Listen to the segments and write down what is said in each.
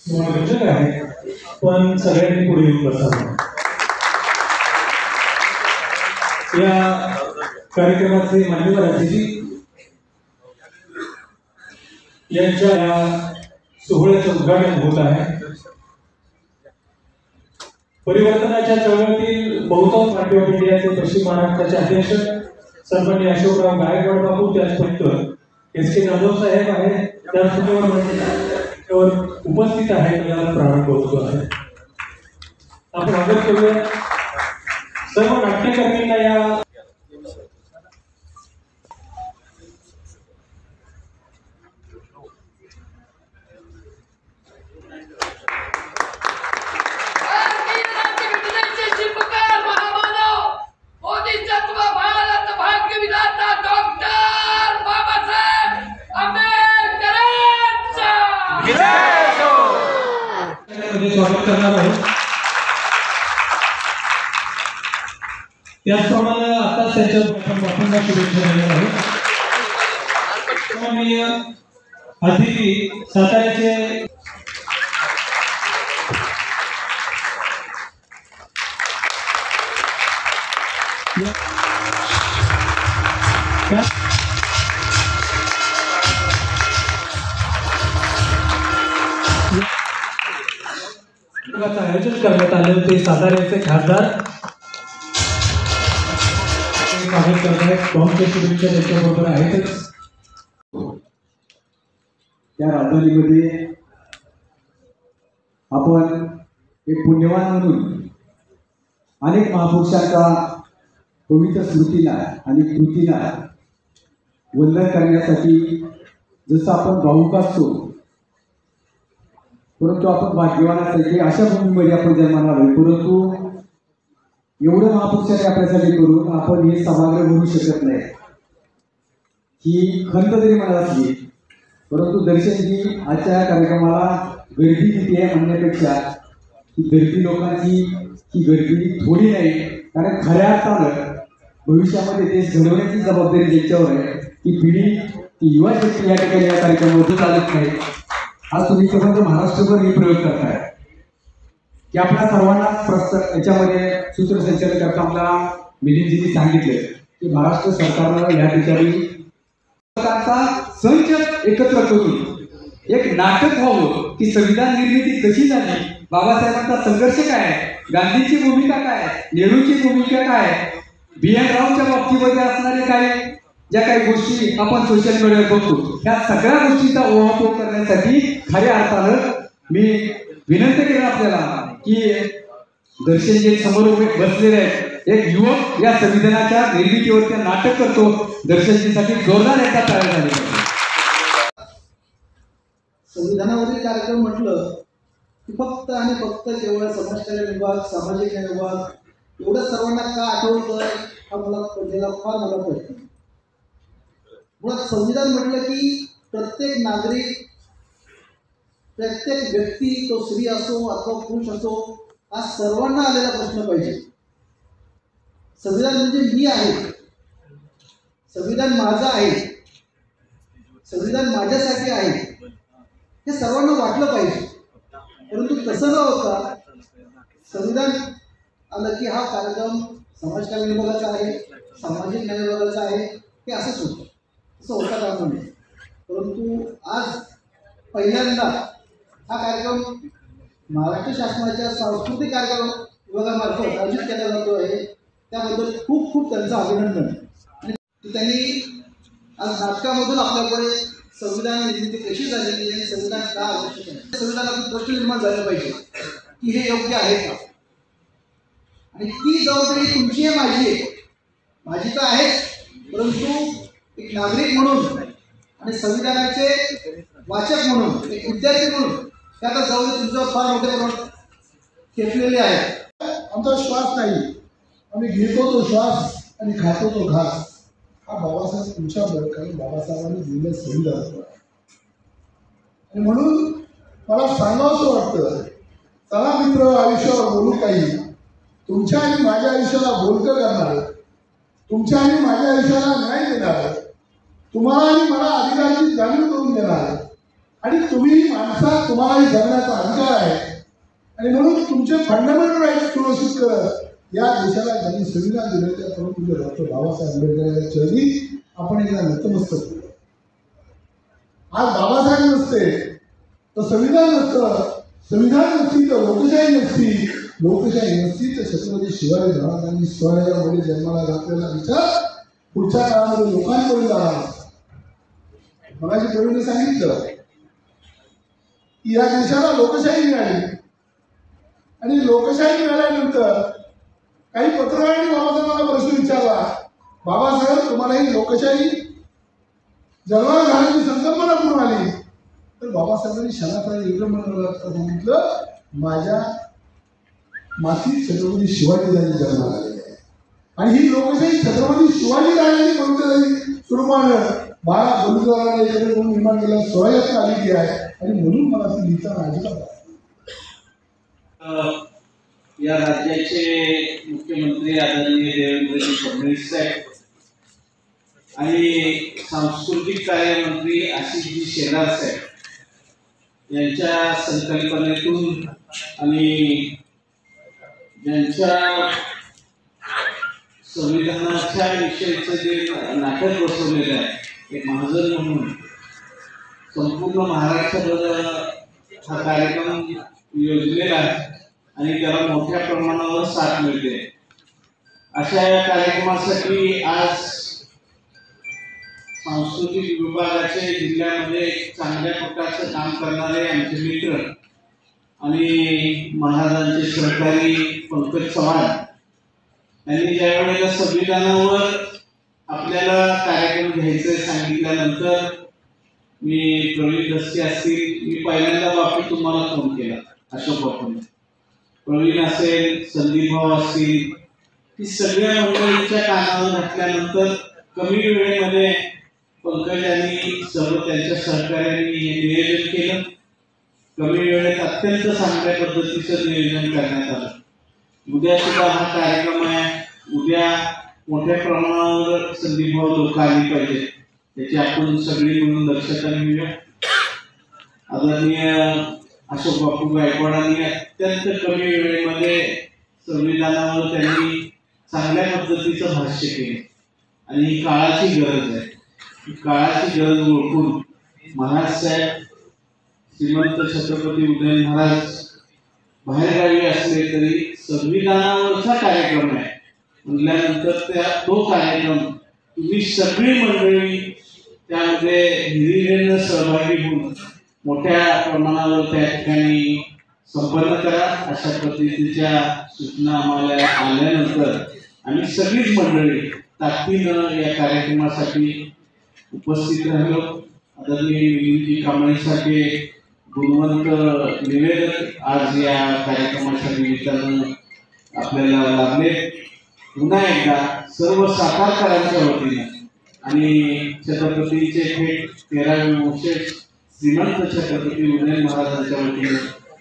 समालोचक आहे, पण सगळ्यांनी पुढे येऊन बसावं. या कार्यक्रमाचे मान्यवर अतिथी यांच्या या सोहळ्याचं उद्घाटन होत आहे. परिवर्तनाच्या चळवळीतील बहुतांश पार्टी ऑफ इंडियाचे पश्चिम महाराष्ट्राचे अध्यक्ष सन्माननीय अशोकराव गायकवाड बाबू, त्याचबरोबर एस के जाधव साहेब आहे, त्याचबरोबर उपस्थित आहे. याला प्रारंभ होतो आहे. आपण स्वागत करूया सर्व नाट्यकर्मींना. या स्वागत करणार आहोत. त्याचप्रमाणे आता त्यांच्या बापूंना शुभेच्छा देणार आहोत. माननीय अतिथी साताऱ्याचे आयोजन करण्यात आले होते. साताऱ्याचे खासदार स्वागत करतायत. बॉम्बचे शुभेच्छा त्यांच्याबरोबर आहेतच. त्या राजधानीमध्ये आपण एक पुण्यवान म्हणून अनेक महापुरुषांचा पवित्र स्मृतीला आणि कृतीला वंदन करण्यासाठी जसं आपण भावुक असतो, परंतु आपण भाग्यवान असायचे अशा भूमीमध्ये आपण जन्माला आलो. परंतु एवढं महापुरुषांनी आपल्यासाठी करून आपण हे सभागृह म्हणू शकत नाही. ही खंत जरी मनात असली, परंतु दर्शनजी आजच्या कार्यक्रमाला गर्दी किती आहे म्हणण्यापेक्षा ही गर्दी लोकांची ही गर्दी थोडी नाही. कारण खऱ्या अर्थानं भविष्यामध्ये देश घडवण्याची जबाबदारी ज्याच्यावर आहे ती पिढी, ती युवा शक्ती या ठिकाणी या कार्यक्रमामध्ये चालत नाही. आज तुम्ही सर्व महाराष्ट्रभर हे प्रयोग करताय की आपल्या सर्वांना याच्यामध्ये सूत्रसंचालन करता आपल्याला मिलिंदजींनी सांगितले की महाराष्ट्र सरकारनं या ठिकाणी संच एकत्र करून एक नाटक व्हावं की संविधान निर्मिती कशी झाली, बाबासाहेबांचा संघर्ष काय, गांधींची भूमिका काय, नेहरूची भूमिका काय, BN रावच्या बाबतीमध्ये असणारे काही ज्या काही गोष्टी आपण सोशल मीडियावर बघतो, त्या सगळ्या गोष्टींचा ओहापोह करण्यासाठी खऱ्या अर्थानं मी विनंती केली आपल्याला की दर्शन जे समोर बसलेले आहेत, एक युवक या संविधानाच्या निर्मितीवरती नाटक करतो. दर्शनजीसाठी जोरदार एका टाळ्या झाली. संविधानावरील कार्यक्रम म्हटलं की फक्त आणि फक्त केवळ समाजकार्य विभाग, सामाजिक न्याय विभाग एवढं सर्वांना का आठवतं हा मला पहिला फार मोठा प्रश्न. मुळात संविधान म्हटलं की प्रत्येक नागरिक, प्रत्येक व्यक्ती, तो स्त्री असो अथवा पुरुष असो, हा सर्वांना आलेला प्रश्न पाहिजे. संविधान म्हणजे मी आहे, संविधान माझं आहे, संविधान माझ्यासाठी आहे, हे सर्वांना वाटलं पाहिजे. परंतु तसं न होता संविधान आलं की हा कार्यक्रम समाजकार्य विभागाचा आहे, सामाजिक न्याय विभागाचा आहे, हे असंच होतं. असं होता कामा नये. परंतु आज पहिल्यांदा हा कार्यक्रम महाराष्ट्र शासनाच्या सांस्कृतिक कार्यक्रम विभागामार्फत आयोजित केला जातो आहे. त्याबद्दल खूप खूप त्यांचं अभिनंदन. आणि त्यांनी आज नाटकामधून आपल्याकडे संविधान निर्मिती कशी झालेली आहे, संविधान का आवश्यक आहे, संविधानातून प्रश्न निर्माण झाले पाहिजे की हे योग्य आहे का. आणि ती जबाबदारी तुमची आहे, माझी आहे. माझी तर आहे, परंतु एक नागरिक म्हणून आणि संविधानाचे वाचक म्हणून, एक विद्यार्थी म्हणून त्याचा जबाबदारी तुमच्यावर फार मोठ्या प्रमाणात खेचलेली आहे. आमचा श्वास नाही, आम्ही घेतो तो श्वास आणि खातो तो घास. हा बाबासाहेब तुमच्यावर काही बाबासाहेबांनी दिलेलं संविधान. आणि म्हणून मला सांगावंसं वाटतं, चला मित्र आयुष्यावर बोलू काही, तुमच्या आणि माझ्या आयुष्याला बोलकं करणार, तुमच्या आणि माझ्या आयुष्याला न्याय देणार, तुम्हाला आणि मला अधिकाराची जाणीव करून देणार आणि तुम्ही माणसा तुम्हालाही जगण्याचा अधिकार आहे आणि म्हणून तुमचे फंडामेंटल राईट्स सुरक्षित करत या देशाला ज्यांनी संविधान दिलं त्या प्रमुख डॉक्टर बाबासाहेब आंबेडकर यांच्या चरणी आपण एकदा नतमस्तक करू. आज बाबासाहेब नसते तर संविधान नसतं, संविधान नसती तर लोकशाही नसती, लोकशाही नसती तर छत्रपती शिवाजी महाराजांनी स्वराज्यामध्ये जन्माला घातलेला विचार पुढच्या काळामध्ये लोकांपर्यंत आला. मगाशी प्रवीणने सांगितलं की या देशाला लोकशाही मिळाली आणि लोकशाही मिळाल्यानंतर काही पत्रकारांनी बाबासाहेबांना प्रश्न विचारला, बाबासाहेब तुम्हाला ही लोकशाही जन्माला घालण्याची संकल्पना कुठून आली? तर बाबासाहेबांनी क्षणाचा एवढं म्हणून सांगितलं, माझ्या मातीत छत्रपती शिवाजी राजांनी जन्माला आलेले आहे आणि ही लोकशाही छत्रपती शिवाजी राजांनी कोणत्याही स्वरूपानं 12 बंधुदारांना एकत्र करून निर्माण केल्या स्वराज्यात आलेली आहे आणि म्हणून मला ती लिहिताना अजिबात या राज्याचे मुख्यमंत्री आदरणीय देवेंद्रजी फडणवीस साहेब आणि सांस्कृतिक कार्यमंत्री आशिषजी शेलार साहेब यांच्या संकल्पनेतून आणि ज्यांच्या संविधानाच्या विषयीचं जे नाटक बसवलेलं आहे एक महाजन म्हणून संपूर्ण महाराष्ट्रावर हा कार्यक्रम योजलेला आहे आणि त्याला मोठ्या प्रमाणावर साथ मिळते. अशा या कार्यक्रमासाठी आज सांस्कृतिक विभागाचे जिल्ह्यामध्ये चांगल्या प्रकारचं काम करणारे आमचे मित्र आणि महाराजांचे सहकारी पंकज चव्हाण यांनी ज्या वेळेला संविधानावर आपल्याला कार्यक्रम घ्यायचे सांगितल्यानंतर मी प्रवीण दस्ते असतील, मी पहिल्यांदा बापू तुम्हाला फोन केला. अशोक बापूंनी, प्रवीण असेल, संदीप भाऊ असतील, ही सगळ्या मंडळींच्या कानावर घातल्यानंतर कमी वेळेमध्ये पंकज यांनी सर्व त्यांच्या सहकार्याने हे नियोजन केलं. कमी वेळेत अत्यंत चांगल्या पद्धतीचं नियोजन करण्यात आलं. उद्या सुद्धा हा कार्यक्रम आहे. उद्या मोठ्या प्रमाणावर संदीप भाऊ लोक आली पाहिजे त्याची आपण सगळी मिळून दक्षता घेऊया. आदरणीय अशोक बापू गायकवाडांनी अत्यंत कमी वेळेमध्ये संविधानावर त्यांनी चांगल्या पद्धतीचं भाष्य केलं आणि ही काळाची गरज आहे. ही काळाची गरज ओळखून महाराज साहेब श्रीमंत छत्रपती उदयन महाराज बाहेरगावी असले तरी संविधानावरचा कार्यक्रम आहे म्हटल्यानंतर तो कार्यक्रम तुम्ही सगळी मंडळी त्यामध्ये हिरिरीने सहभागी होऊन मोठ्या प्रमाणावर त्या ठिकाणी संपन्न करा. अशा पद्धतीच्या सूचना आम्हाला आल्यानंतर आम्ही सगळीच मंडळी ताकदीनं या कार्यक्रमासाठी उपस्थित राहिलो. आदरणीय मिलिंदजी कांबळेसाठी गुणवंत निवेदक आज या कार्यक्रमाच्या निमित्तानं आपल्याला लाभले. पुन्हा एकदा सर्व सातारकरांच्या वतीने आणि छत्रपतीचे थेट 13वे वंशज श्रीमंत छत्रपती उदयन महाराजांच्या वतीने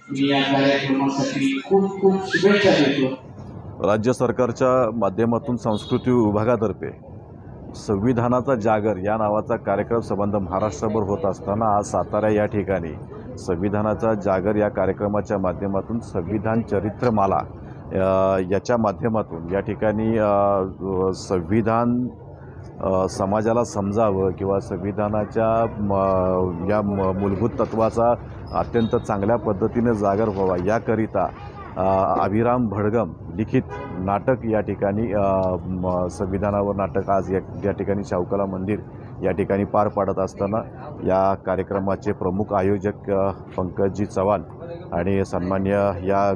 मी या कार्यक्रमासाठी खूप खूप शुभेच्छा देतो. राज्य सरकारच्या माध्यमातून संस्कृती विभागातर्फे संविधानाचा जागर या नावाचा कार्यक्रम संबंध महाराष्ट्रभर होत असताना आज सातारा या ठिकाणी संविधानाचा जागर या कार्यक्रमाच्या माध्यमातून संविधान चरित्रमाला याच्या माध्यमातून या ठिकाणी संविधान समाजाला समजावं किंवा संविधानाच्या या मूलभूत तत्वाचा अत्यंत चांगल्या पद्धतीने जागर व्हावा याकरिता अभिराम भडगम लिखित नाटक या ठिकाणी संविधानावर नाटक आज या ठिकाणी शाहूकला मंदिर या ठिकाणी पार पाडत असताना या कार्यक्रमाचे प्रमुख आयोजक पंकजजी चव्हाण आणि सन्माननीय या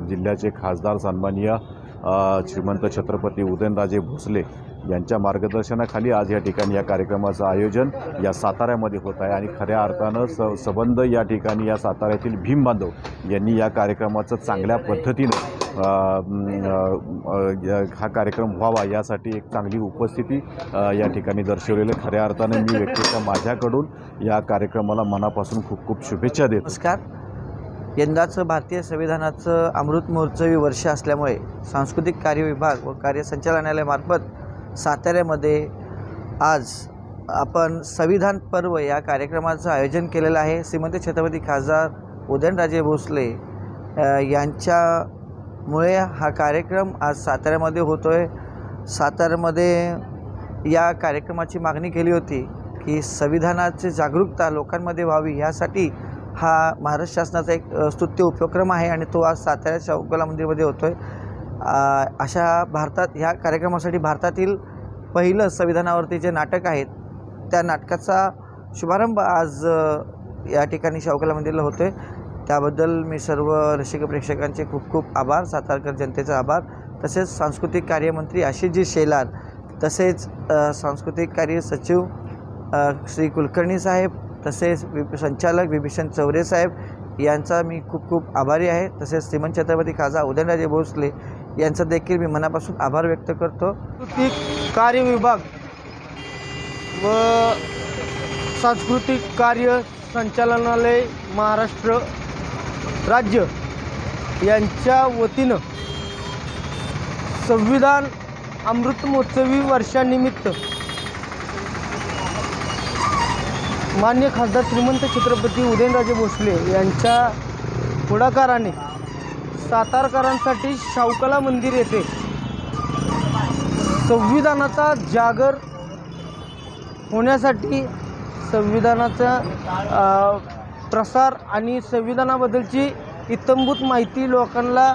जिल्ह्याचे खासदार सन्माननीय श्रीमंत छत्रपती उदयनराजे भोसले यांच्या मार्गदर्शनाखाली आज या ठिकाणी या कार्यक्रमाचं आयोजन या साताऱ्यामध्ये होत आहे आणि खऱ्या अर्थानं सबंध या ठिकाणी या साताऱ्यातील भीम बांधव यांनी या कार्यक्रमाचं चांगल्या पद्धतीने हा कार्यक्रम व्हावा यासाठी एक चांगली उपस्थिती या ठिकाणी दर्शवलेलं खऱ्या अर्थानं मी व्यक्तिगत माझ्याकडून या कार्यक्रमाला मनापासून खूप खूप शुभेच्छा देतो. नमस्कार. यंदाचं भारतीय संविधानाचं अमृत महोत्सवी वर्ष असल्यामुळे सांस्कृतिक कार्य विभाग व कार्य संचालनालयामार्फत साताऱ्यामध्ये आज आपण संविधान पर्व या कार्यक्रमाचं आयोजन केलेलं आहे. श्रीमंत छत्रपती खासदार उदयनराजे भोसले यांच्यामुळे हा कार्यक्रम आज साताऱ्यामध्ये होतो आहे. साताऱ्यामध्ये या कार्यक्रमाची मागणी केली होती की संविधानाची जागरूकता लोकांमध्ये व्हावी, यासाठी हा महाराष्ट्र शासनाचा एक स्तुत्य उपक्रम आहे आणि तो आज साताऱ्या शाहूकला मंदिरमध्ये होतो आहे. अशा भारतात ह्या कार्यक्रमासाठी भारतातील पहिलं संविधानावरती जे नाटक आहेत त्या नाटकाचा शुभारंभ आज या ठिकाणी शाहूकला मंदिरला होतो आहे. त्याबद्दल मी सर्व रसिक प्रेक्षकांचे खूप खूप आभार, सातारकर जनतेचा आभार. तसेच सांस्कृतिक कार्यमंत्री आशिषजी शेलार, तसेच सांस्कृतिक कार्य सचिव श्री कुलकर्णी साहेब, तसेच संचालक विभीषण चौरे साहेब यांचा मी खूप खूप आभारी आहे. तसेच श्रीमंत छत्रपती खासदार उदयनराजे भोसले यांचा देखील मी मनापासून आभार व्यक्त करतो. सांस्कृतिक कार्य विभाग व सांस्कृतिक कार्य संचालनालय महाराष्ट्र राज्य यांच्या वतीनं संविधान अमृत महोत्सवी वर्षानिमित्त मान्य खासदार श्रीमंत छत्रपती उदयनराजे भोसले यांच्या पुढाकाराने सातारकरांसाठी शाहूकला मंदिर येथे संविधानाचा जागर होण्यासाठी संविधानाचा प्रसार आणि संविधानाबद्दलची इत्थंभूत माहिती लोकांना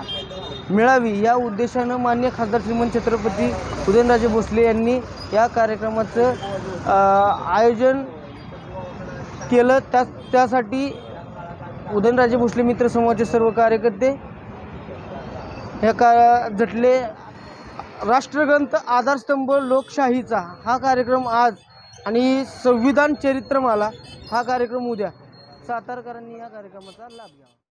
मिळावी या उद्देशानं मान्य खासदार श्रीमंत छत्रपती उदयनराजे भोसले यांनी या कार्यक्रमाचं आयोजन केलं. त्यासाठी उदयनराजे भोसले मित्र समूहाचे सर्व कार्यकर्ते ह्या झटले. राष्ट्रग्रंथ आधारस्तंभ लोकशाहीचा हा कार्यक्रम आज आणि संविधान चरित्रमाला हा कार्यक्रम उद्या. सातारकरांनी या कार्यक्रमाचा लाभ घ्यावा.